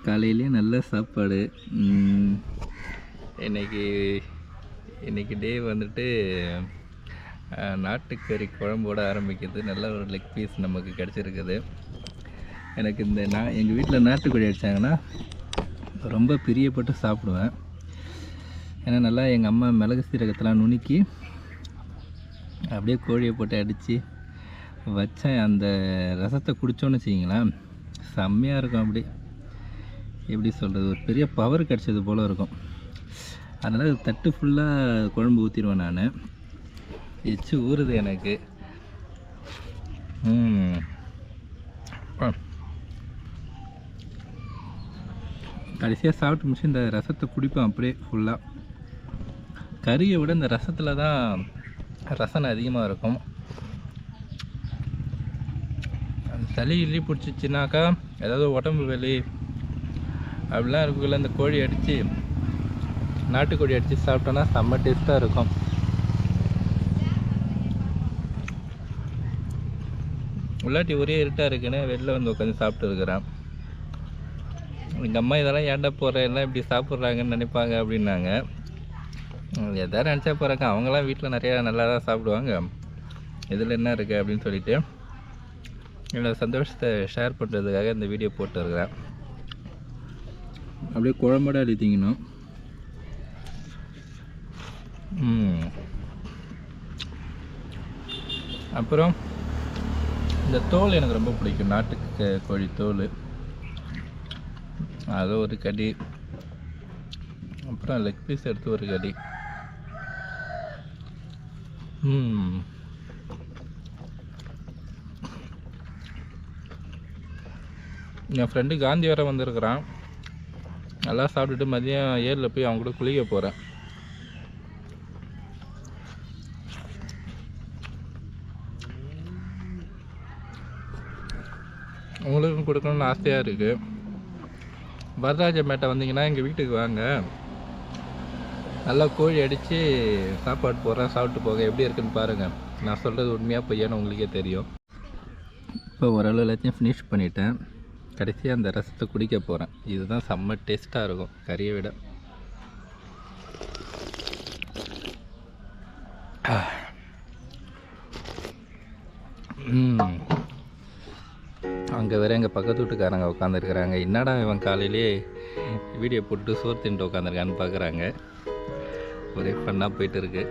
காலையிலேயே நல்ல சாப்பாடு. இன்னைக்கு டே வந்துட்டு நாட்டுக்கறி குழம்போட ஆரம்பிக்குது. நல்ல ஒரு லெக் பீஸ் நமக்கு கிடச்சிருக்குது. எனக்கு எங்கள் வீட்டில் நாட்டுக்கோழி அடித்தாங்கன்னா ரொம்ப பிரியப்பட்டு சாப்பிடுவேன். ஏன்னா நல்லா எங்கள் அம்மா மிளகு சீரகத்தெலாம் நுணுக்கி அப்படியே கோழியை போட்டு அடித்து வச்சேன். அந்த ரசத்தை குடித்தோன்னு வச்சிங்களேன், செம்மையாக இருக்கும். அப்படி எப்படி சொல்கிறது, ஒரு பெரிய பவர் கிடச்சது போல் இருக்கும். அதனால் தட்டு ஃபுல்லாக குழம்பு ஊற்றிடுவேன். நான் எச்சு ஊறுது எனக்கு. கடைசியாக சாப்பிட்டு முடிச்சு இந்த ரசத்தை குடிப்பேன் அப்படியே ஃபுல்லாக. கறியை விட இந்த ரசத்தில் தான் ரசனை அதிகமாக இருக்கும். சளி கிளி பிடிச்சிச்சின்னாக்கா, ஏதாவது உடம்பு வலி அப்படிலாம் இருக்குல்ல, இந்த கோழி அடித்து நாட்டுக்கோழி அடித்து சாப்பிட்டோன்னா செம்ம டேஸ்ட்டாக இருக்கும். உள்ளாட்டி ஒரே இருட்டாக இருக்குன்னு வெளில வந்து உட்காந்து சாப்பிட்டு இருக்கிறேன். எங்கள் அம்மா இதெல்லாம் ஏண்டா போகிற, எல்லாம் இப்படி சாப்பிட்றாங்கன்னு நினைப்பாங்க அப்படின்னாங்க. எதாவது நினச்சா போகிறாங்க, அவங்களாம் வீட்டில் நிறையா நல்லா தான் சாப்பிடுவாங்க, இதில் என்ன இருக்குது அப்படின்னு சொல்லிட்டு என்னோட சந்தோஷத்தை ஷேர் பண்ணுறதுக்காக இந்த வீடியோ போட்டு இருக்கிறேன். அப்படியே குழம்போட அடித்தீங்கன்னா அப்புறம் இந்த தோல் எனக்கு ரொம்ப பிடிக்கும், நாட்டு கோழி தோல். அது ஒரு கடி. அப்புறம் லெக் பீஸ் எடுத்து ஒரு கடி. என் ஃப்ரெண்டு காந்தி வர வந்திருக்கிறான். நல்லா சாப்பிட்டுட்டு மதியம் ஏரில் போய் அவங்க கூட குளிக்க போகிறேன். உங்களுக்கும் கொடுக்கணும்னு ஆசையாக இருக்குது. வரராஜமேட்டை வந்தீங்கன்னா எங்கள் வீட்டுக்கு வாங்க, நல்லா கோழி அடித்து சாப்பாடு போடுறேன், சாப்பிட்டு போக. எப்படி இருக்குன்னு பாருங்கள். நான் சொல்கிறது உண்மையாக பொய்யான்னு உங்களுக்கே தெரியும். இப்போ ஓரளவு எல்லாத்தையும் ஃபினிஷ் பண்ணிட்டேன். கடைசியாக அந்த ரசத்தை குடிக்க போகிறேன். இதுதான் செம்ம டேஸ்ட்டாக இருக்கும் கறியை விட. அங்கே வேறு எங்கள் பக்கத்து வீட்டுக்காரங்க உட்காந்துருக்குறாங்க. என்னடா இவன் காலையிலே வீடியோ போட்டு சோறு தின்ட்டு உட்காந்துருக்கான்னு பார்க்குறாங்க. ஒரே ஃபன்னாக போயிட்டு இருக்கு.